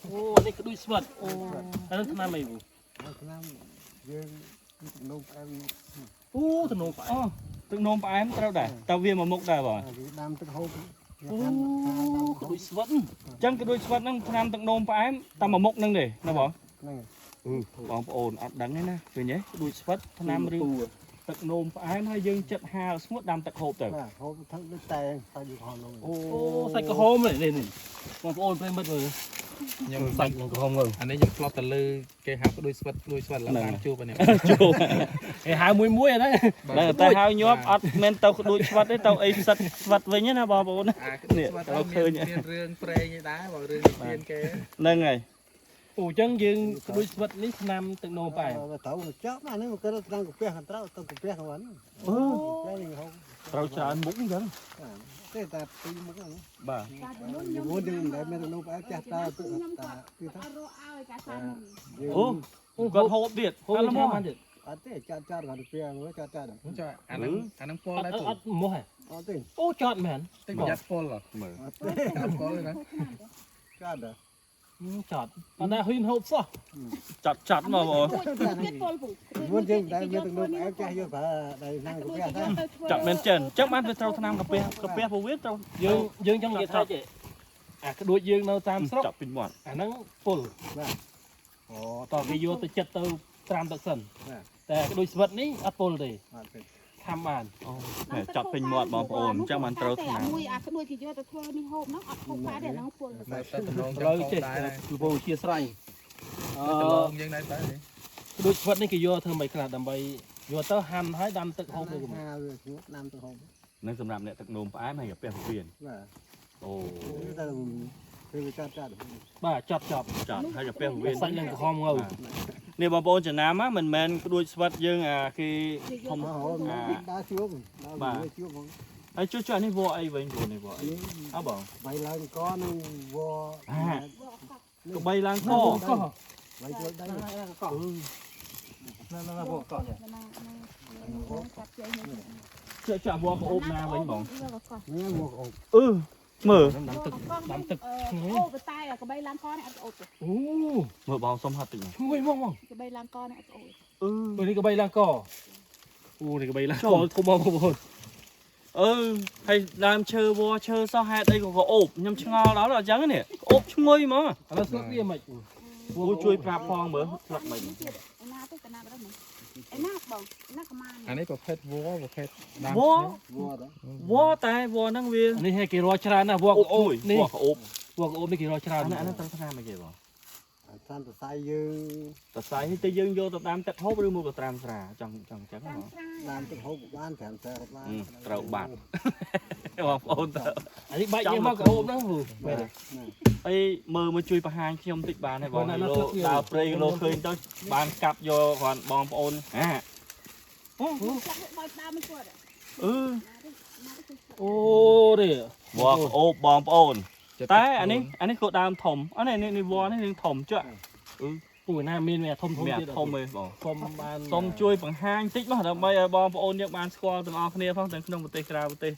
អូនេះក្ដួយស្វិតអូអានោះថ្នាំអីបងឆ្នាំយើងនំផ្អែមអូតំណងផ្អែម ទឹកនោមផ្អែមត្រូវដែរតើវាមកមុខដែរបង ដាំទឹកហូប អូក្ដួយស្វិត អញ្ចឹងក្ដួយស្វិតហ្នឹងថ្នាំទឹកនោមផ្អែមតែមកមុខហ្នឹងទេណាបង ហ្នឹង បងប្អូនអត់ដឹងទេណាឃើញទេក្ដួយស្វិតថ្នាំឬទឹកនោមផ្អែមហើយយើងចិត្តហាលស្ងួតដាំទឹកហូបទៅ បាទហូបថឹកដូចតែសាច់យូរហោនោះ អូសាច់ក្រហមនេះបងប្អូនប្រិមិត្តមើល ខ្ញុំ សាច់នឹងក្រហមមើល អានេះខ្ញុំធ្លាប់តែលើគេហៅក្ដួយស្វិតឡើយបានជួបអានេះ ជួប គេហៅមួយអាហ្នឹង តែតែហើយញាប់អត់មែនទៅក្ដួយស្វិតទេទៅអីផ្សិតស្វិតវិញណាបងប្អូន អាក្ដួយស្វិតមានរឿងប្រេងឯដែរបើរឿងមានគេ ហ្នឹងហើយ អូអញ្ចឹងយើងក្ដួយស្វិតនេះថ្នាំទឹកនោមផ្អែម ទៅចាប់អានេះមកគេតាមកាពះខាងត្រូវទៅកាពះខាងហ្នឹង អូ តែយើងហូប ត្រូវច្រើនមុខអញ្ចឹង ទេតែពីមុខហ្នឹង បាទ យូរយើងមិនដែលមាននំផ្អែមចាស់តើទៅតាពីថា អូគាត់ហូបទៀត ហូបឆ្នាំបានទៀត អត់ទេចាត់ខាងកាពះមើលចាត់ ចុះអាហ្នឹងពលដែរ អត់មកហ៎ អត់ទេ អូចត់មែន តិចប្រយ័ត្នពល មើល អត់ទេ ចាំពលណា ចាត់ ចត់ប៉ុន្តែហ៊ានហូបសោះ ចាត់មកបង មុនយើងដែលមានទឹកនំផ្អែមចាស់យកប្រើដែលណាកាពះដែរ ចាត់មែនចិនអញ្ចឹងបានវាត្រូវថ្នាំកាពះពោះវាត្រូវ យើងចង់និយាយថាអាក្ដួយយើងនៅតាមស្រុក ចាត់ពីមាត់ អាហ្នឹងពុលអូតើគេយកទៅចិត្តទៅត្រាំទឹកសិនតែក្ដួយស្វិតនេះអត់ពុលទេ អត់ទេ ខំបាន អូចាត់ពេញមាត់បងប្អូនអញ្ចឹងបានត្រូវថ្នាំ មួយអាក្ដួយគេយកទៅធ្វើនេះហូបហ្នឹងអត់ហូបបានទេហ្នឹងពុល តែទៅតំណង ត្រូវចេះលពោជាស្រ័យអ តំណ ឺ ងយើងដែរតែ ក្ដួយស្វិតនេះគេយកធ្វើមិនខ្លះដើម្បីយកទៅហាន់ហើយដាំទឹកហូបទៅ ហាវាស្ងួតដាំទឹកហូប នឹងសម្រាប់អ្នកទឹកនោមផ្អែមហើយកាពះពោះវៀន បាទ អូ ទៅគឺវាចាត់ បាទចប់ ចាត់ហើយកាពះពោះវៀន សាច់នឹងក្រហមងៅ នេះបងប្អូនចំណាំមិនមែនក្ដួយស្វិតយើងអាគេធំ មកហូបដើរជួបដើរជួបហ្មង ហើយជួយនេះវអីវិញព្រោះនេះវអីអើបង បៃឡើងកនឹងវ ក្បីឡើងក កោះ បៃជួយដៃ កោះណាវកោះចាក់វកអូបណាវិញបង នេះមកអូ មើល ដាំទឹក អូបតែកបីឡានកនេះអត់អូប អូ មើលបងសុំហត់តិច ឈ្ងុយមក កបីឡានកនេះអត់អូប នេះក្បីឡើងកអូនេះក្បីឡើងកធំបងប្អូន ហើយដើមឈើវឈើសោះហេតុអីក៏អូបខ្ញុំឆ្ងល់ដល់អញ្ចឹងនេះអូបឈ្ងុយហ្មង ឥឡូវស្លឹកវាមិន អូជួយប្រាប់ផងមើលស្លឹកមិន ឯណាទៅកណាបដល់ហ្នឹងឯណាបងណាកម៉ាន អានេះប្រភេទវប្រភេទដាំ វ វ វតែវហ្នឹងវា នេះឲ្យគេរកច្រើនណាស់វកអូប នេះ នេះ វអូប វកអូបនេះគេរកច្រើន អានេះត្រូវថ្នាំអីគេបង តាមសរសៃយើង តសៃទៅយើងយកទៅដាំទឹកហូបឬមកទៅត្រាំស្រាចង់អញ្ចឹង តាម ហ៎ ស្រា តាមទឹកហូបបាន5តែបាន ត្រូវបាត់បងប្អូនទៅ អានេះបាច់យើងមកអូបហ្នឹងមែន អីមើលមកជួយបង្ហាញខ្ញុំតិចបានហើយបងលោកដើរព្រៃលោកឃើញទៅបានកាប់យកគ្រាន់បងប្អូនហា អូចាក់បើដើមមិនគាត់ អូនេះ វអូបបងប្អូនតែអានេះក៏ដើមធំអានេះវនេះនឹងធំចាក់ ពូណាមានធំ មាន ទៀត ធំទេបង សុំបាន សូមជួយបង្ហាញតិចមកដើម្បីឲ្យបងប្អូនយើងបានស្គាល់ទាំងអស់គ្នាផងទាំងក្នុងប្រទេសក្រៅប្រទេស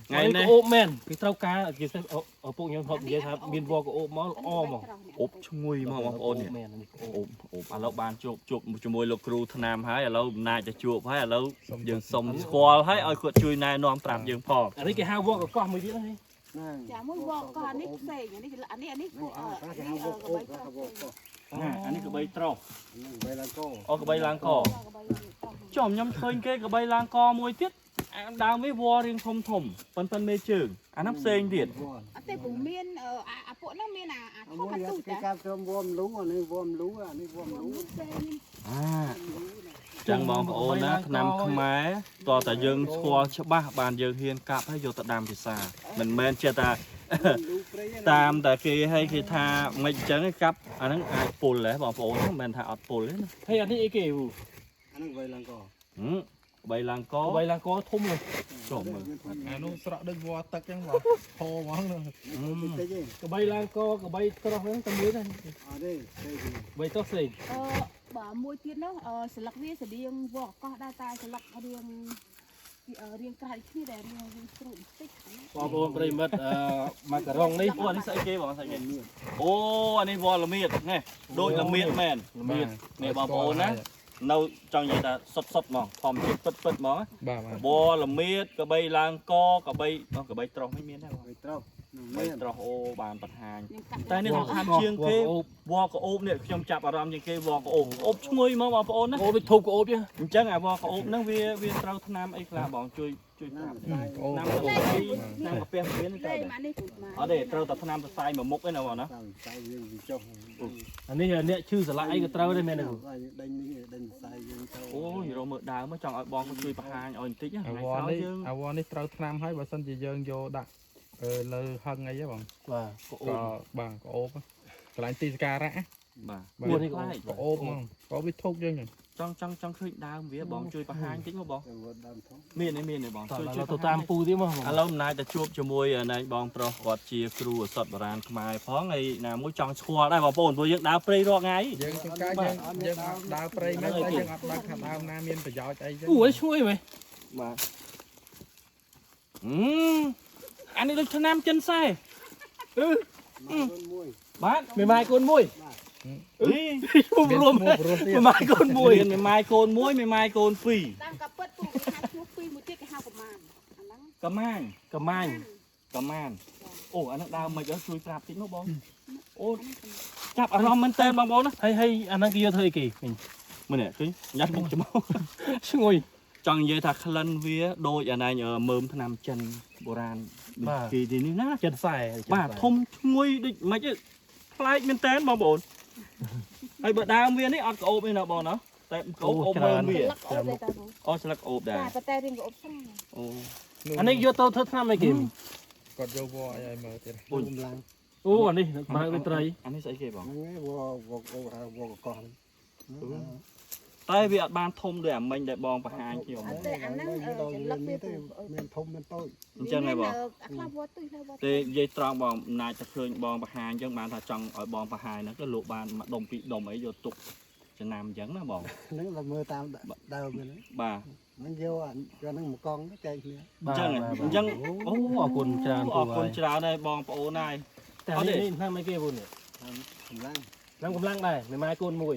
ថ្ងៃនេះអូបមែនគេត្រូវការនិយាយទៅឪពុកខ្ញុំគាត់និយាយថាមានវកអូបមកល្អមក អូបឈ្ងុយមកបងប្អូននេះ មែននេះ អូបឥឡូវបានជួបជាមួយលោកគ្រូថ្នាំហើយឥឡូវអំណាចទៅជួបហើយឥឡូវយើងសុំស្គាល់ហើយឲ្យគាត់ជួយណែនាំប្រាប់យើងផង អានេះគេហៅវកកោះមួយទៀតហ្នឹង ចាមួយវកក៏នេះផ្សេងនេះពួកនេះកបីក៏ អានេះក្បីត្រោះ បៃឡើងក អូក្បីឡើងកចុះខ្ញុំឃើញគេក្បីឡើងកមួយទៀតដើមវាវរៀងធំប៉ុន្តែមេជើងអាហ្នឹងផ្សេងទៀត អត់ទេពូមានអាពួកហ្នឹងមានអាធំអាទូ គេ ចា កាប់ត្រឹមវមលូអានេះវមលូអានេះវមលូ ចឹងបងប្អូនណាថ្នាំខ្មែរតើតែយើងស្គាល់ច្បាស់បានយើងហ៊ានកាប់ហើយយកទៅដាំពិសាមិនមែនចេះតែតាមតែគេឲ្យគេថាមិនចឹងកាប់អាហ្នឹងអាចពុលដែរបងប្អូនមិនមែនថាអត់ពុលទេណា ហើយអានេះអីគេពូ អានេះបៃឡើងក ក្បីឡើងក បីឡើងកធំเลย ចុះមើល អានោះស្រក់ដូចវទឹកអញ្ចឹងបងហូរហ្មង តិចទេ កបីឡើងកកបីក្រោះហ្នឹងតែមួយដែរ អត់ទេទេ បីទៅផ្សេង បើមួយទៀតនោះស្លឹកវាស្តៀងវកកោះដែរតែស្លឹករៀង រៀងក្រៅគ្នាដែលរៀងស្រួលតិច បងប្អូនប្រិមិត្តម៉ាការ៉ុងនេះ អូអានេះស្អីគេបងស្អីគេអូអានេះវល់ល្មៀតនេះដូចល្មៀតមែនល្មៀតនេះបងប្អូនណានៅចង់និយាយថាសុតមកធម្មជាតិពិតហ្មង បាទ វល់ល្មៀតក្បីឡើងកក្បីត្រុសមិនមានដែរបង ទៅត្រូវ ក្បីត្រុសអូបានបង្ហាញ តែ តែនេះសំខាន់ជាងគេវល់ក្អូបនេះខ្ញុំចាប់អារម្មណ៍ជាងគេវល់ក្អូបអូបឈ្ងុយមកបងប្អូនណា អូដូចធូបក៏អូបចឹង អញ្ចឹងអាវល់ក្អូបហ្នឹងវាត្រូវថ្នាំអីខ្លះបងជួយប្រាប់ថ្នាំទៅអីថ្នាំកាពះមានទៅ លេមកនេះពុតមក អត់ទេត្រូវតែថ្នាំសរសៃមួយមុខឯណាបងណា តាមស្អីយើងចុះ អានេះអ្នកឈឺស្រឡាក់អីក៏ត្រូវដែរមែនទេ ដេញនេះដេញស្អីយើងទៅ អូយរកមើលដើមមកចង់ឲ្យបងជួយបង្ហាញឲ្យបន្តិចណា អា ថ្ងៃ វ ក្រោយ នេះ យើង អាវនេះត្រូវថ្នាំហើយបើសិនជាយើងយកដាក់លើហឹងអីហ៎បង បាទក៏អូ ក៏ ប បាទក៏អូបកន្លែងទីសការៈ បាទ ពួកនេះ ខ្លាច ក៏អូបហ្មងក៏វាធុកយើង ចង់ឃើញដើមវាបងជួយបង្ហាញតិចមកបង ទៅដើមធំ មានទេបង តោះ ជួយ เราទៅតាមពូទៀតមក ឥឡូវអំណាចទៅជួបជាមួយណៃបងប្រុសគាត់ជាគ្រូឱសថបុរាណខ្មែរផងហើយណាមួយចង់ស្គាល់ដែរបងប្អូនព្រោះយើងដើរព្រៃរាល់ថ្ងៃ យើងចង្ការយើងដើរព្រៃមែនតែយើងអត់ដឹងថាដើមណាមានប្រយោជន៍អីចឹង អូឈ្ងុយមែន បាទអានេះដូចឆ្នាំចិនសែ មួយ បាទ មេម៉ាយកូនមួយ អី រួមរួម ព្រោះទៀត មេម៉ាយកូនមួយ មានមេម៉ាយកូនមួយមេម៉ាយកូនពីរ តាមកាពិតពូគេហៅឈ្មោះពីរមួយទៀតគេហៅប្រមាណអាហ្នឹង កម៉ាញ កំាញ់ កម៉ានអូអានោះដើមមិនអើជួយប្រាប់តិចមកបងអូចាប់អារម្មណ៍មែនតើបងប្អូនណា ហើយអាហ្នឹងគេយកធ្វើអីគេមិញ មើលនេះឃើញញ៉ាត់មុខច្មោះ ឈ្ងុយ ចង់និយាយថាក្លិនវាដូចអាណែងមើមឆ្នាំចិនបុរាណគេទីនេះណា ចិត្តខ្សែ បាទធំឈ្ងុយដូចមិនខ្ប្លែកមែនតើបងប្អូនហើយបើដើមវានេះអត់ក្អូបទេណាបងណាតែក្អូបមើមវា លឹកអូបតែតាពូ អូស្លឹកអូបដែរ តែតែរៀងក៏អូបស្រា អូ អានេះយកទៅធ្វើថ្នាំអីគេមិញ គាត់យកវអីឲ្យមើលទៀត ពុំឡើង អូអានេះម៉ាកដូចត្រី អានេះស្អីគេបង ហ្នឹងឯងវកកោះ តែវាអត់បានធំដូចអាមិញដែលបងបង្ហាញខ្ញុំ អត់ទេអាហ្នឹងលឹកវាពូ មានធំមានតូច អញ្ចឹងហ៎បង អាខ្លះវត្តទុយខ្លះវត្ត ទេនិយាយត្រង់បងអំណាចតែឃើញបងបង្ហាញអញ្ចឹងបានថាចង់ឲ្យបងបង្ហាញហ្នឹងក៏លោកបានមួយដុំពីរដុំអីយកទុកចំណាំអញ្ចឹងណាបង ហ្នឹងเราមើលតាមដើមហ្នឹង បាទ មិនយកហ្នឹងមកកង់ចែកគ្នា អញ្ចឹងអូ អូអរគុណច្រើន អរគុណច្រើនហើយបងប្អូនហើយ តែនេះថ្នាំអីគេពូនេះ កម្លាំង ថ្នាំកម្លាំងដែរមេម៉ាយកូនមួយ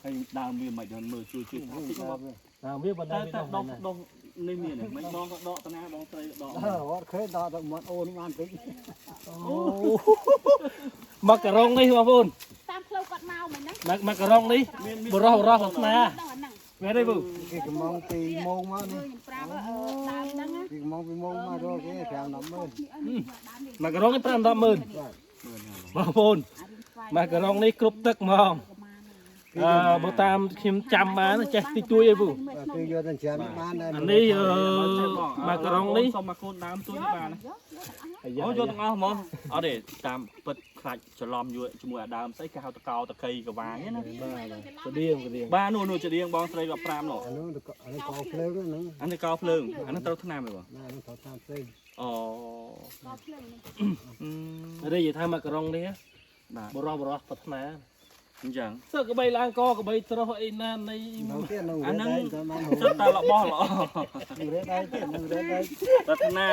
ហើយដើមវាមិនដល់មើលជួយតិចមក ណាវាបណ្ដា តែដុំនេះមានមិនបងក៏ដកតាណាបងត្រីដក អត់ឃើញដល់តែមាត់អូនបានតិច អូម៉ាការ៉ុងនេះបងប្អូន តាមផ្លូវគាត់មកមែនហ្នឹង ម៉ាការ៉ុងនេះបរោះសាសនា ដល់អាហ្នឹង មែនទេពូ គេកំងពីម៉ោងមកនេះ ខ្ញុំប្រាប់ដើមហ្នឹង ពីម៉ោងមករកគេ5 10ម៉ឺន ម៉ាការ៉ុងនេះ5 10ម៉ឺនបងប្អូនម៉ាការ៉ុងនេះគ្រប់ទឹកហ្មងបើតាមខ្ញុំចាំបានចេះតិចតួចអីពូ គឺយកទៅច្រើនបានដែរ អានេះម៉ាការ៉ុងនេះ សុំមកកូនដើមទួយនេះបានអូយកទាំងអស់ហ្មងអត់ទេតាមពិតខ្លាច់ច្រឡំយួរជាមួយអាដើមស្អីគេហៅតកោតកៃកវាញណា ស្តៀង បាទនោះច្រៀងបងស្រី15នោះ អានោះកោភ្លើងហ្នឹង អានេះកោភ្លើងអានេះត្រូវថ្នាំទេបង ណានោះតាមផ្សេង អូ ដល់ភ្លើងនេះ រីនិយាយថាម៉ាការ៉ុងនេះ បាទ បរោះប្រាថ្នា អញ្ចឹង សើក្បីឡើងកក្បីត្រុសអីណានៃ នោះគេនោះ អាហ្នឹង តែបាន សិតតែរបស់ល្អ នោះរេដៃទៀតនោះរេដៃ ប្រាថ្នា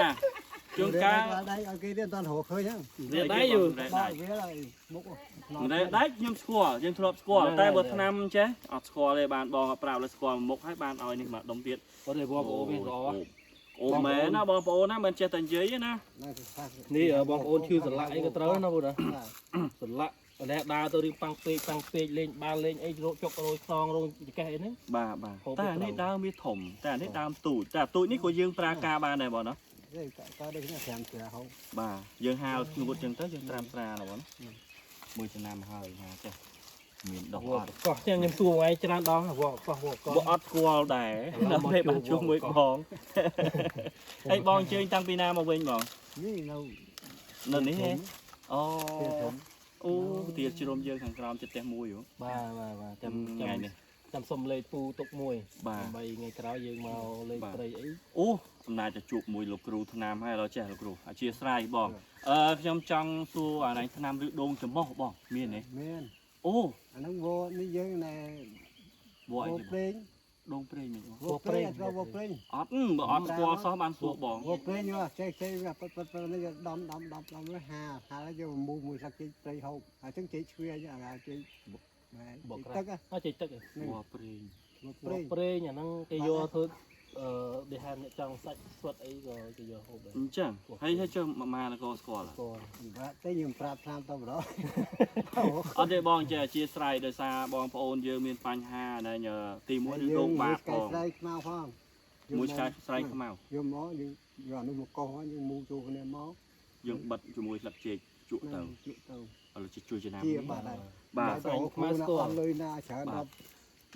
ជួនកាល ដៃឲ្យគេទៀតអត់រកឃើញហ្នឹង វាដៃយូរដៃ បាទវាហើយមុខ ដៃខ្ញុំស្គាល់យើងធ្លាប់ស្គាល់តែបើថ្នាំចេះអត់ស្គាល់ទេបានបងប្រាប់លើស្គាល់មុខហើយបានឲ្យនេះមកដុំទៀត គាត់ទេបងប្អូនវាល្អ អូមែនណាបងប្អូនណាមិនចេះតែនិយាយទេណា នេះបងប្អូនឈឺស្រឡាក់អីក៏ត្រូវណាបងណាស្រឡាក់តែដើរទៅរៀងប៉ាំងពេកលេងបាល់លេងអីរកចុករយខ្សងរងចកេះអីហ្នឹង បាទតែអានេះដើមវាធំតែអានេះដើមទូចតែទូចនេះក៏យើងប្រើការបានដែរបងណា ទេក៏ដូចគ្នា5ស្រាហូប បាទយើងហាលស្ងួតចឹងទៅយើងត្រាំត្រាណាបងមួយឆ្នាំហើយហាចេះមានដុះអត់ កោះចឹងខ្ញុំសួរថ្ងៃច្រើនដងវកកោះវកកោះ បើអត់ស្គាល់ដែរដល់ពេលបានជួបមួយបងហើយបងជើញតាំងពីណាមកវិញបង នេះនៅ នៅនេះហ៎អូអូទាជ្រុំយើងខាងក្រោមចិត្តផ្ទះមួយហ៎ បាទចាំ ថ្ងៃនេះ ចាំសុំលេខពូទុកមួយ បាទ ដើម្បីថ្ងៃក្រោយយើងមកលេខព្រៃអី អូសំណាចទៅជួបមួយលោកគ្រូថ្នាំហើយឥឡូវចេះលោកគ្រូអធិស្ឋានបងខ្ញុំចង់សួរអានេះថ្នាំឬដងចំោះបងមានទេ មាន អូ អាហ្នឹងវនេះយើងណែ វអី វ គេ ពេង វ ដងព្រៃមិន វព្រៃអត់វព្រៃ អត់បើអត់ស្គាល់សោះបានសួរបង វព្រៃញ៉ាំចេះវាប៉ិតនេះដំហើយយកមូមួយស្លឹកចេកព្រៃហូបហើយចឹងចេកឈ្វាអាចេកបុកទឹក អត់ចេកទឹក វព្រៃ ព្រៃ ប្រេងអាហ្នឹងគេយកធ្វើដេហានអ្នកចង់សាច់ស្វិតអីក៏គេយកហូបដែរ អញ្ចឹងហើយចុះម៉ានក៏ស្គាល់ ក៏ បាទតែខ្ញុំប្រាប់តាមទៅម្ដង អត់ទេបងចេះអធិស្ឋានដោយសារបងប្អូនយើងមានបញ្ហាដែលទី1ឬដងបាបផង ស្រីខ្មៅផង មួយឆ្កែស្រែកខ្មៅ យកមកយើងយកនេះមកកោសយើងមូចូលគ្នាមក យើងបិទជាមួយស្លឹកចេកជក់ទៅ ជក់ទៅ ឥឡូវជួយចំណាំ ជាបាទហើយ បាទ ស្រីខ្មៅស្គាល់លុយណាច្រើនដល់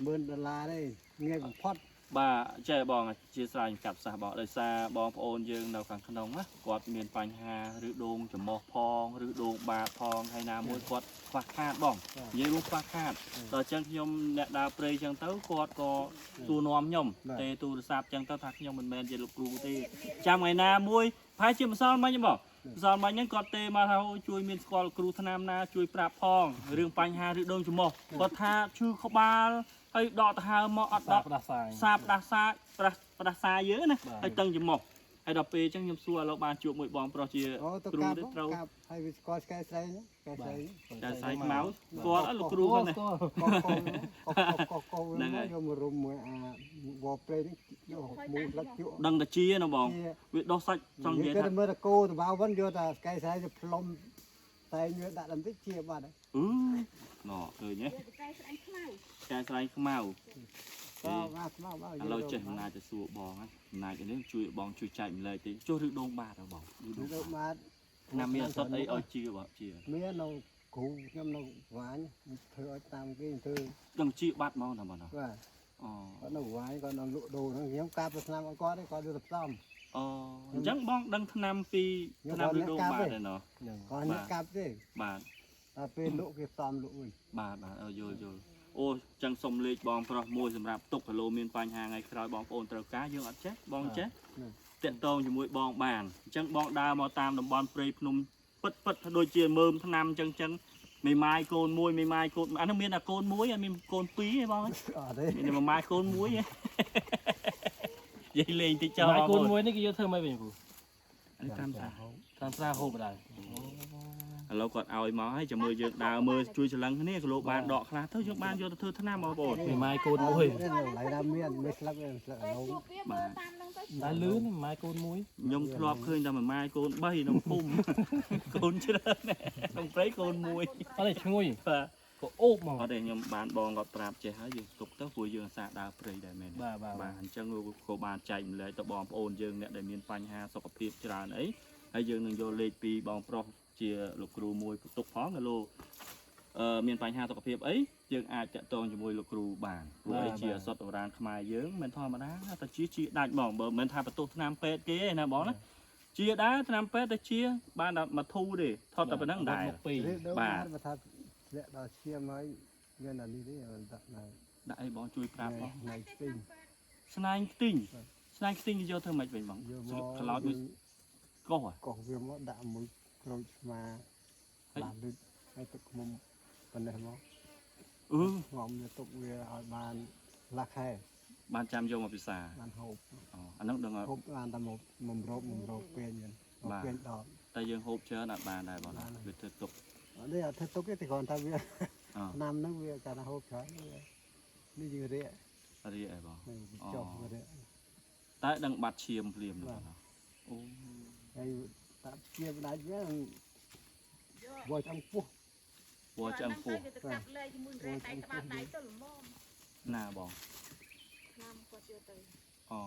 $10,000ទេងាយបំផុត បាទចេះបងអធិស្ឋានកាប់សះបងដោយសារបងប្អូនយើងនៅខាងក្នុងណាគាត់មានបញ្ហាឬដងច្រមុះផងឬដងបាបផងហើយណាមួយគាត់ខ្វះខាតបងនិយាយរួមខ្វះខាតដល់អញ្ចឹងខ្ញុំអ្នកដើរព្រៃអញ្ចឹងទៅគាត់ក៏សួរនាំខ្ញុំទេទូរស័ព្ទអញ្ចឹងទៅថាខ្ញុំមិនមែនជាលោកគ្រូទេចាំថ្ងៃណាមួយប្រហែលជាម្សិលមិញបងម្សិលមិញហ្នឹងគាត់ទេមកថាជួយមានស្គាល់គ្រូថ្នាំណាជួយប្រាប់ផងរឿងបញ្ហាឬដងច្រមុះគាត់ថាឈឺក្បាលហើយដកដង្ហើមមកអត់ដក ផ្ដាសាយ សាផ្ដាសាផ្ដាសាយើងណាហើយតឹងច្រមុះហើយដល់ពេលអញ្ចឹងខ្ញុំសួរឥឡូវបានជួបមួយបងប្រុសជា អូទៅ គ្រូ កាប់ ទៅត្រូវ កាប់ហើយវាស្គាល់ស្កែស្រីស្កែស្រី តែស្អែកខ្មៅគាត់លោកគ្រូហ្នឹងណា កយកមករុំមួយអាវព្រៃនេះយកមូលស្លឹកជក់ ដឹងតែជាណាបងវាដោះសាច់ចង់និយាយ គេ ថា មើលតកោទៅបៅវិញយកតែស្កែស្រីទៅផ្លុំតែយកដាក់ដល់តិចជាបាត់ហើយ ណ៎ឃើញទេ តែស្អែកខ្មៅ ស្កែស្អែកខ្មៅ បាទស្មៅបាទ ឥឡូវចេះអំណាចទៅសួរបងហ្នឹងអំណាចនេះជួយបងជួយចែកម្លែកទេចុះឬដងបាតហ៎បង ទៅបាទ ណាមានអសត់អីឲ្យជាបងជា មាននៅគ្រូខ្ញុំនៅវាញធ្វើឲ្យតាមគេធ្វើ ដឹងជាបាត់មកណាបងណា បាទ អូ គាត់នៅវាញគាត់នៅលក់ដូរហ្នឹងខ្ញុំកាប់ទៅឆ្នាំឲ្យគាត់គាត់យកទៅផ្សំ អូអញ្ចឹងបងដឹងឆ្នាំពីឆ្នាំឬដងបាតដែរណ៎ គាត់អ្នកកាប់ទេ បាទ តែពេលលក់គេផ្សំលក់វិញ បាទយល់អូចឹងសុំលេខបងប្រុសមួយសម្រាប់ទុកគីឡូមានបញ្ហាថ្ងៃក្រោយបងប្អូនត្រូវការយើងអត់ចេះបងចេះតាក់ទងជាមួយបងបានអញ្ចឹងបងដើរមកតាមតំបន់ព្រៃភ្នំពិតដូចជាមើមឆ្នាំអញ្ចឹងមេម៉ាយកូនមួយមេម៉ាយកូនអានោះមានតែកូនមួយអត់មានកូនពីរទេបង អត់ទេ មានតែម៉ាយកូនមួយទេនិយាយលេងតិចចោល ហើយកូនមួយនេះគេយកធ្វើម៉េចវិញគ្រូ អានេះតាមថា តាមស្រាហូបដែរ ឥឡូវគាត់ឲ្យមកហើយចាំមើលយើងដើរមើលជួយច្រឡឹងគ្នាគីឡូបានដកខ្លះទៅយើងបានយកទៅធ្វើថ្នាំបងប្អូន ពីម៉ាយកូនមួយ ឡើយណាមានស្លឹកស្លឹកអឡូវ មើលតាមនឹងទៅ តែលឿនម៉ាយកូនមួយ ខ្ញុំធ្លាប់ឃើញតែមួយម៉ាយកូន3ក្នុងភូមិកូនច្រើនណាស់ក្នុងព្រៃកូនមួយ អត់ទេឈ្ងុយ បាទ ក៏អូបមក អត់ទេខ្ញុំបានបងគាត់ប្រាប់ចេះហើយយើងទុកទៅព្រោះយើងអាសាដើរព្រៃដែរមែន បាទ អញ្ចឹងក៏បានចែកម្លែកទៅបងប្អូនយើងអ្នកដែលមានបញ្ហាសុខភាពច្រើនអីហើយយើងនឹងយកលេខពីបងប្រុសជាលោកគ្រូមួយបន្ទុកផងលោកមានបញ្ហាសុខភាពអីយើងអាចតាក់ទងជាមួយលោកគ្រូបានព្រោះអីជាអសតបុរាណខ្មែរយើងមិនធម្មតាតែជាដាច់បងបើមិនថាបន្ទុកថ្នាំពេទ្យគេឯណាបងណាជាដែរថ្នាំពេទ្យទៅជាបានតែមកធូរទេថតតែប៉ុណ្្នឹងដែរ ពី បាទបើថាលាក់ដល់ឈាមហើយមានអានេះទេដាក់នៅ ដាក់អីបងជួយប្រាប់បង នៅទី ស្នែងខ្ទីងស្នែងខ្ទីងគេយកធ្វើម៉េចវិញបង យកមក ក្លោចមួយកោស កោសវាមកដាក់មួយក្រូចស្មាបានលឹកហើយទឹកខ្មុំប៉ុណ្ណេះមកងំវាទុកវាឲ្យបានលាស់ខែ បានចាំយកមកពិសា បានហូប អាហ្នឹងដឹង ហូបបានតែមករោគពេលហ្នឹងពេលដល់ តែយើងហូបច្រើនអត់បានដែរបងវាធ្វើទុក នេះអត់ធ្វើទុកទេគ្រាន់តែវាឆ្នាំហ្នឹងវាកាលហូបច្រើននេះយើងរាក រីអីបង ចុះរាក តែដឹងបាត់ឈាមភ្លាមហ្នឹងអូ ហើយតាជាផ្ដាច់វាវល់ចំពោះ វល់ចាំពោះ ទៅកាប់លេជាមួយរែកដៃក្បាលដៃទៅល្មម ណាបង ឆ្នាំគាត់យកទៅ អូ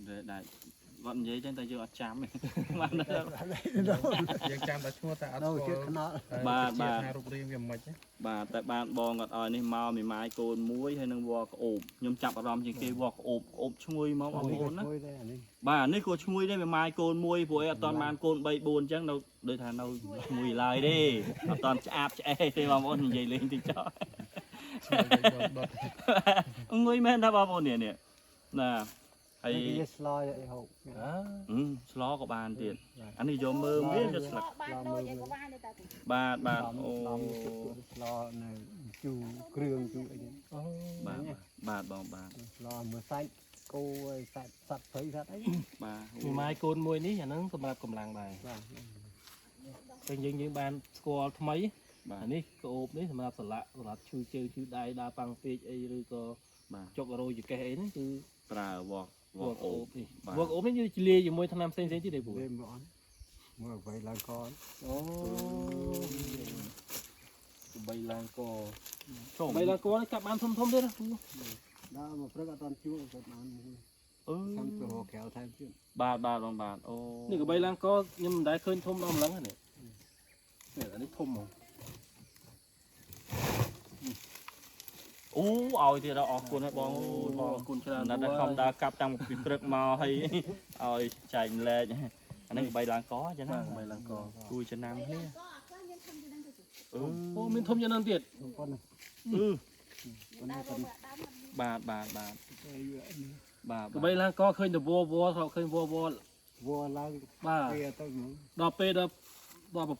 ដែលដែរគាត់និយាយចឹងតែយើងអត់ចាំទេបាន យើងចាំតែឈ្មោះតែអត់ នៅ ស្គា ជា ល់ ខ្នោត ថារូបរាងវាមិនខ្មិច បាទតែបានបងគាត់ឲ្យនេះមកមីម៉ាយកូនមួយហើយនឹងវល់ក្អូបខ្ញុំចាប់អារម្មណ៍ជាងគេវល់ក្អូបឈ្ងុយមកបងប្អូនណា មួយដែរអានេះ បាទនេះក៏ឈ្ងុយដែរមីម៉ាយកូនមួយព្រោះអីអត់តាន់បានកូន3 4អញ្ចឹងនៅដូចថានៅឈ្ងុយឡើយទេអត់តាន់ឆ្អាបឆ្អេទេបងប្អូននិយាយលេងតិចចោល ងុយមែនដែរបងប្អូននេះណាហើយ គេស្លោយអីហូប ស្លក៏បានទៀតអានេះយកមើលវាយកស្លឹក បានដូចឯកវាយទៅតែ បាទអូ ស្លោនៅ chú kêu chú ấy បាទបងបាទ lo mà sai cô sai sạch thấy thật ấy បាទ มีไม้โกนมวยនេះអាហ្នឹងសម្រាប់កម្លាំងដែរ vâng ពេលយើងបានស្គាល់ថ្មី បាទ អានេះក្អូបនេះសម្រាប់សម្រាប់ឈឺជើងឈឺដៃដើរប៉ាំងពេកអីឬក៏ បាទ ចុករយចកេះអីហ្នឹងគឺ ប្រើវក វកអូបនេះ បាទ វកអូបនេះយើងលាយជាមួយថ្នាំផ្សេងៗទៀតទេពូ đêm bọn mưa vậy là con អូ បីឡើងក បីឡើងគោនេះកាប់បានធំទៀតណាពូ đó mà rất là toàn chú rồi mà អឺ thăm cửa hồ kéo thêm chứ បាទបាទបងបាទអូ នេះក៏បីឡើងគខ្ញុំមិនដែលឃើញធំដល់ម្លឹងហ្នឹងនេះអានេះធំហ្មង អូឲ្យទៀតអរគុណហើយបងអូយបង អរគុណច្រើន ណាស់តែខំដើរកាប់តាំងពីព្រឹកមកហើយឲ្យចែកម្លែកអានេះបីឡើងកចឹងណា បីឡើងគ គួយចំណាំគ្នាអឺ អូមានធំយ៉ាងហ្នឹងទៀត con này អឺ con này con បាទបាទ ក៏បីឡើងគឃើញតែវស្រុកឃើញវ vua lang បាទ kia tôi muốn ដល់ពេលដល់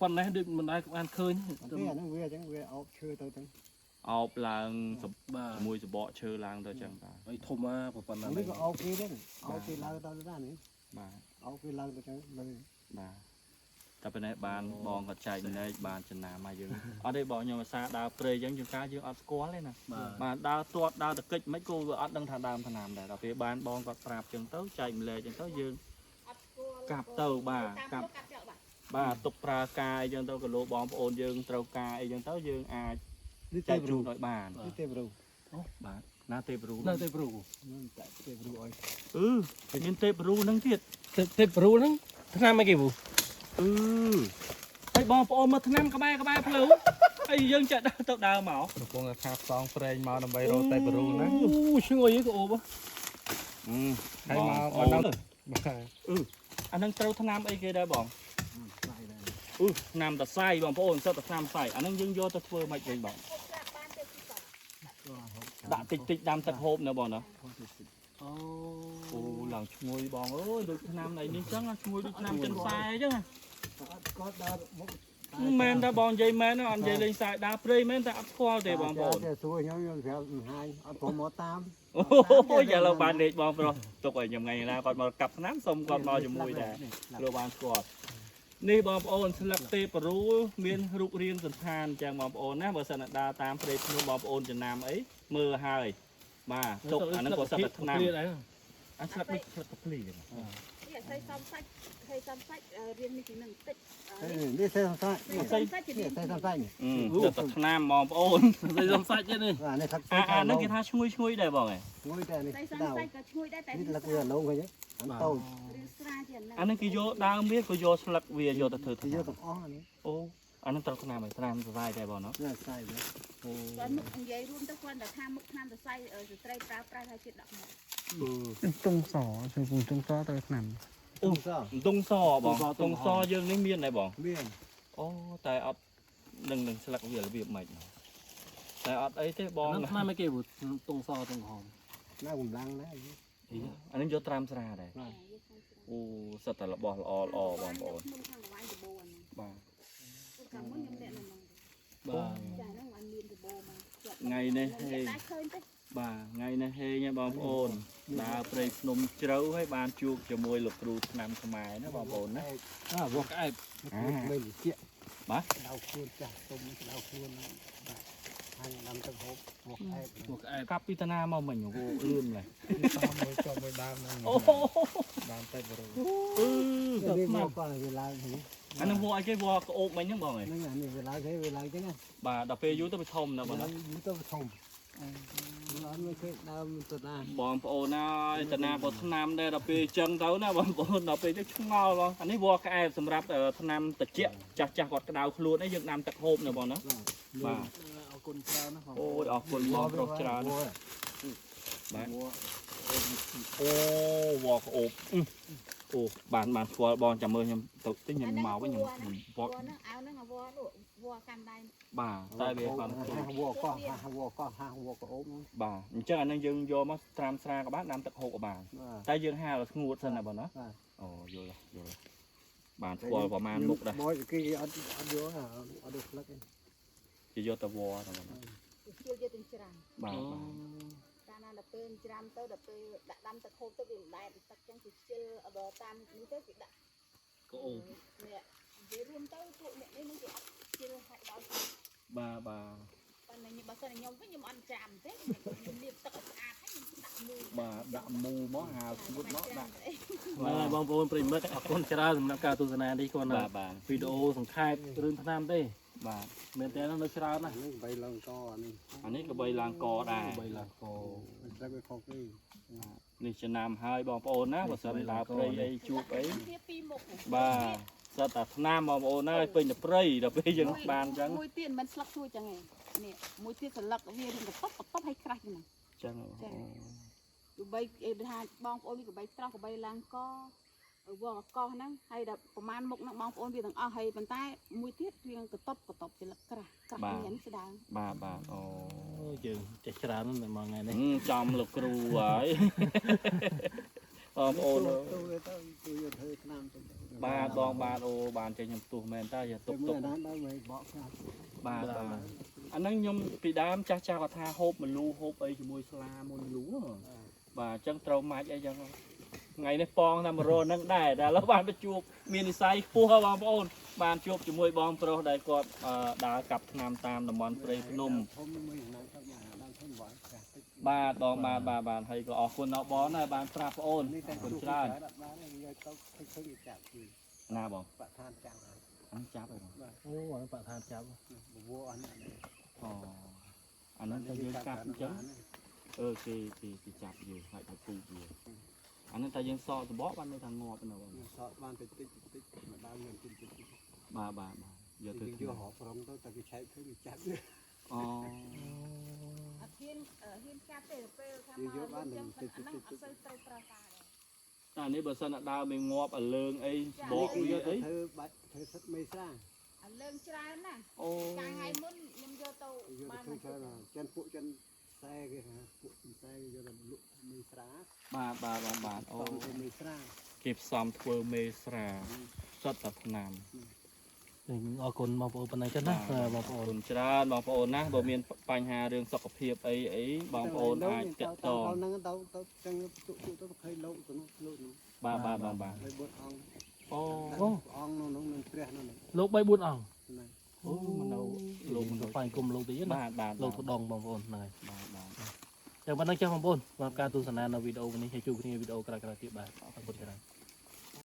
ប៉ុណ្ណេះដូចមិនដែលបានឃើញ cái nó vía chẳng vía ốc chưa tôi chẳng អោបឡើងស បាទ មួយសបកឈើឡើងទៅចឹងបាទ ហើយធំណាប៉ុណ្ណា không biết có ốc kia đấy ốc kia lang tao ra này បាទ ốc kia lang tôi chẳng lời បាទតែប៉ុណ្ណេះបានបងក៏ចែកម្លែកបានចំណាំមកយើងអត់ទេបងខ្ញុំអាសាដើរព្រៃចឹងជួនកាលយើងអត់ស្គាល់ទេណា បាទ បាទដើរទាត់ដើរតកិច្ចមិនក៏វាអត់ដឹងថាដើមថ្នាំដែរដល់ពេលបានបងគាត់ប្រាប់ចឹងទៅចែកម្លែកចឹងទៅយើងកាប់ទៅបាទកាប់បាទទុកប្រើការអីចឹងទៅក៏លោកបងប្អូនយើងត្រូវការអីចឹងទៅយើងអាច đi ចែក tây ជូ bru នឲ្យបាន đi tây bru បាទណាទេប្រូ នៅទេព្រូ tại tây bru ơi មានទេប្រូហ្នឹងទៀត ទេព្រូហ្នឹងថ្នាំអីគេពូ ហើយបងប្អូនមើលថ្នាំក្បែរផ្លូវហើយយើងចាក់ដើរទៅដើរមក កំពុងតែខាផ្សងប្រេងមកដើម្បីរកតែបរូណា អូឈ្ងុយក៏អូប ហើយមក អូ ដល់ ន បាទ អាហ្នឹងត្រូវថ្នាំអីគេដែរបង lại đây ថ្នាំតសៃបងប្អូនសិតតែថ្នាំសៃអាហ្នឹងយើងយកទៅធ្វើមិនវិញបងដាក់តិចដាំទឹកហូបនៅបងណា អូ អូឡើងឈ្ងុយបងអើយដូចថ្នាំអីនេះចឹងឈ្ងុយដូចថ្នាំចិនខ្សែអញ្ចឹង có đau một មែនតែបងនិយាយមែនអត់និយាយលេងសើចដើរព្រៃមែនតែអត់ស្គាល់ទេបងប្អូន xuôi nhau nhau theo hai ở phố mỏ tam អូយឥឡូវបានលេខបងប្រុសទុកឲ្យខ្ញុំថ្ងៃណាគាត់មកកាប់ថ្នាំសុំគាត់មកជាមួយដែរលោកបានស្គាល់នេះបងប្អូនស្លឹកទេប្រូមានរូបរាងសន្តានចឹងបងប្អូនណាបើសិនដើរតាមព្រៃភ្នំបងប្អូនចំណាំអីមើលហើយបាទទុកអាហ្នឹងក៏សិតតែថ្នាំអាស្លឹកនេះស្លឹកកាភ្លី នេះអស័យសំសាច់ហើយសំសាច់រៀននេះទីនឹងតិច đi xe xong sai សំសាច់ជា đi xe xong sai ទៅតែថ្នាំបងប្អូន ទៅសំសាច់ទេនេះ và này thật អាហ្នឹងគេថាឈ្ងុយដែរបងឯង ngồi đây តែ này សំ đau សាច់ក៏ឈ្ងុយដែរតែ នេះ là lâu rồi chứ ăn tàu រឿងស្រាជាហ្នឹង អាហ្នឹងគេយកដើមវាក៏យកស្លឹកវាយកទៅធ្វើថ្ thì នាំ vô tập ó này អូអាហ្នឹងត្រូវថ្នាំឯងថ្នាំសរសៃដែរបងណា là sai rồi អូ គាត់មុខនិយាយរួមទៅគាត់តែថាមុខឆ្នាំសរសៃស្ត្រីប្រើប្រាស់ហើយជាដាក់មក ទងសជួយពូទងសទៅឆ្នាំ không sao តុងសបងតុងសយើងនេះមានដែរបង miền អូតែអត់នឹងស្លឹកវារបៀបម៉េចតែអត់អីទេបង ហ្នឹងថ្នាំអីគេពូតុងសតុងហម nó cũng lăng đấy អានេះយកត្រាំស្រាដែរអូសិតតែរបស់ល្អបងប្អូន មុនខាងវាយដបូន បាទ ខាងមុនខ្ញុំលាក់នៅហ្នឹង បាទ ចាហ្នឹងអត់មានដបូមក ថ្ងៃនេះហេ តែឃើញទេ បាទថ្ងៃនេះហេញបងប្អូនដើរព្រៃភ្នំជ្រៅហើយបានជួបជាមួយលោកគ្រូឆ្នាំខ្មែរណាបងប្អូនណា វកក្អែប mình chuyện Bả? đau khuôn chả tôm đau khuôn hai năm tập hộp một ai វកក្អែប កាប់ពីតាណាមកមិញអូលឿនឡើយ តាមមើលចុះមើលដើមហ្នឹង អូ ដើមតែបរូ đi mua con về làm thì អានឹងវល់អីគេវល់ក្អូបមិញហ្នឹងបងឯង nó là về làm thế về làm chứ nha បាទដល់ពេលយូរទៅវាធំណាបងណា nó tôi không nó mới cái đau tụt na បងប្អូនហើយតាណាក៏ថ្នាំដែរដល់ពេលអញ្ចឹងទៅណាបងប្អូនដល់ពេលទៅឆ្ងល់បងអានេះវល់ក្អែបសម្រាប់ថ្នាំត្រជាក់ចាស់គាត់ក្តៅខ្លួនអីយើងដាំទឹកហូបណាបងណាបាទ អរគុណច្រើនណាបង អូយអរគុណបងប្រុសច្រើន បាទអូវល់ក្អូបអូបានស្គាល់បងចាំមើលខ្ញុំទៅទិញខ្ញុំមកវិញខ្ញុំវល់ ហ្នឹងអាវហ្នឹងអាវលក់វល់កាន់ដៃ បាទតែវាគាត់ hai vua con ốm បាទអញ្ចឹងអានឹងយើងយកមកត្រាំស្រាក៏បានដាំទឹកហូបក៏បានតែយើងហាលស្ងួតសិនណាបងណាអូយល់បានស្គាល់ប្រហែលមុខដែរ mỗi cái ăn vô là ở được lắc គេយកទៅវល់តែបងណា ជឿយកទាំងច្រាំ បាទ កាលណាដល់ពេលច្រាំទៅដល់ពេលដាក់ដាំទឹកហូបទៅវាមិនដែរទឹកចឹងគឺខ្ជិលដល់តាមនេះទៅគេដាក់ កូ នេះនិយាយរួមទៅពួកអ្នកនេះនឹងគេអត់ខ្ជិលហើយដល់ បាទបាទ ប៉ុន្តែបើសិនខ្ញុំវិញខ្ញុំអត់ចាំទេខ្ញុំលាបទឹកឲ្យស្អាតហើយខ្ញុំដាក់មូល បាទដាក់មូមកហាលស្ងួតមកដាក់ ហើយបងប្អូនប្រិមិត្តអរគុណច្រើនសម្រាប់ការទស្សនានេះគាត់ណា បាទបាទ វីដេអូសង្ខេបរឿងឆ្នាំទេ បាទ មែនតើនៅច្រើនណាស់ នេះបីឡើងកនេះ អានេះក៏បីឡើងកដែរ បីឡាកោ មិនត្រូវវាខុសទេ នេះចំណាំហើយបងប្អូនណាបើសិនដើរព្រៃអីជួបអី វាពីរមុខ បាទសិតតែឆ្នាំបងប្អូនហើយពេញតែព្រៃដល់ពេលយើងបានអញ្ចឹង មួយទៀតមិនស្លឹកជួយចឹងឯងនេះមួយទៀតស្លឹកវារៀងកតុបឲ្យក្រាស់ចឹង អញ្ចឹង គបីថាបងប្អូននេះគបីស្រស់គបីឡើងកវងកោះហ្នឹងហើយដល់ប្រហែលមុខហ្នឹងបងប្អូនវាទាំងអស់ហើយប៉ុន្តែមួយទៀតរៀងកតុបស្លឹកក្រាស់មានស្ដើង បាទបាទអូ យើងចេះច្រើនណាស់មកថ្ងៃនេះ ចំលោកគ្រូហើយបងប្អូន ទៅទៅគឺយកធ្វើឆ្នាំទៅ បាទបងបាទអូបានចេញខ្ញុំទោះមែនតើយកទុក មើ ទុ ល ក ណាដល់វិញបកខ្លះ បាទបាទអាហ្នឹងខ្ញុំពីដើមចាស់ចាស់គាត់ថាហូបមលូហូបអីជាមួយស្លាមុនមលូបាទអញ្ចឹងត្រូវម៉ាច់អីចឹងថ្ងៃនេះប៉ងតាមរហ្នឹងដែរតែឥឡូវបានទៅជួបមាននិស័យខ្ពស់ហើយបងប្អូនបានជួបជាមួយបងប្រុសដែលគាត់ដើរកាប់ឆ្នាំតាមតំបន់ព្រៃភ្នំ ធំមួយណាទៅមកដល់ធំបងចាស់តិច បាទបងបាទហើយក៏អរគុណដល់បងដែរបានប្រាប់បងអូន នេះតែ គុណ ជួប ច្រើន ដាក់បានយកទៅឃើញចាប់គឺ ណាបង បឋានចាប់ហើយ អញចាប់ហើយបង អូអាបឋានចាប់ បវរអត់នេះ អូអាហ្នឹងតែយើងកាប់អញ្ចឹងគេចាប់យើងហើយទៅពូជយើងអាហ្នឹងតែយើងសក់សបកបាននៅថាងាប់នៅបង សក់បានតិចតិចមកដល់មានតិចតិច បាទយកទៅ យកហោព្រមទៅតែគេឆែកឃើញចាប់ អូ អត់ហ៊ានចាប់ទេពេលថាមកអញ្ចឹងអាហ្នឹងអត់សូវត្រូវប្រើការដែរ តែនេះបើសិនដើរមិនងាប់អាលើងអីបក គេយ វា កទៅ អី ធ្វើបាច់ធ្វើសិតមេស្រា អាលើងច្រើនណាស់ អូ កាលថ្ងៃមុនខ្ញុំយកទៅ យក បាន ទៅធ្វើច្រើនចិនពួកចិនខ្សែគេថាពួកខ្សែយកទៅលក់មេស្រា បាទអូ អូមេស្រា គេផ្សំធ្វើមេស្រាសុទ្ធតែឆ្នាំ អរគុណបងប្អូនប៉ុណ្ណឹងចឹងណាបងប្អូ អរ ន គុណច្រើនបងប្អូនណាបើមានបញ្ហារឿងសុខភាពអីបងប្អូនអាចតាក់ទង ហ្នឹងទៅចឹងទុកទៅឃើញលោកទៅនោះលោកនោះ បាទ ហើយបុត្រអង្គ អូ អង្គនោះនឹងព្រះនោះ លោក3 4អង្គ ហ្នឹង អូមកនៅលោកមក ស្វែងគុំលោកទីណា បាទ លោកទៅដងបងប្អូនហ្នឹងហើយ បាទ ចឹងប៉ុណ្ណឹងចាស់បងប្អូនសម្រាប់ការទស្សនានៅវីដេអូនេះហើយជួបគ្នាវីដេអូក្រោយៗទៀតបាទអរគុណច្រើន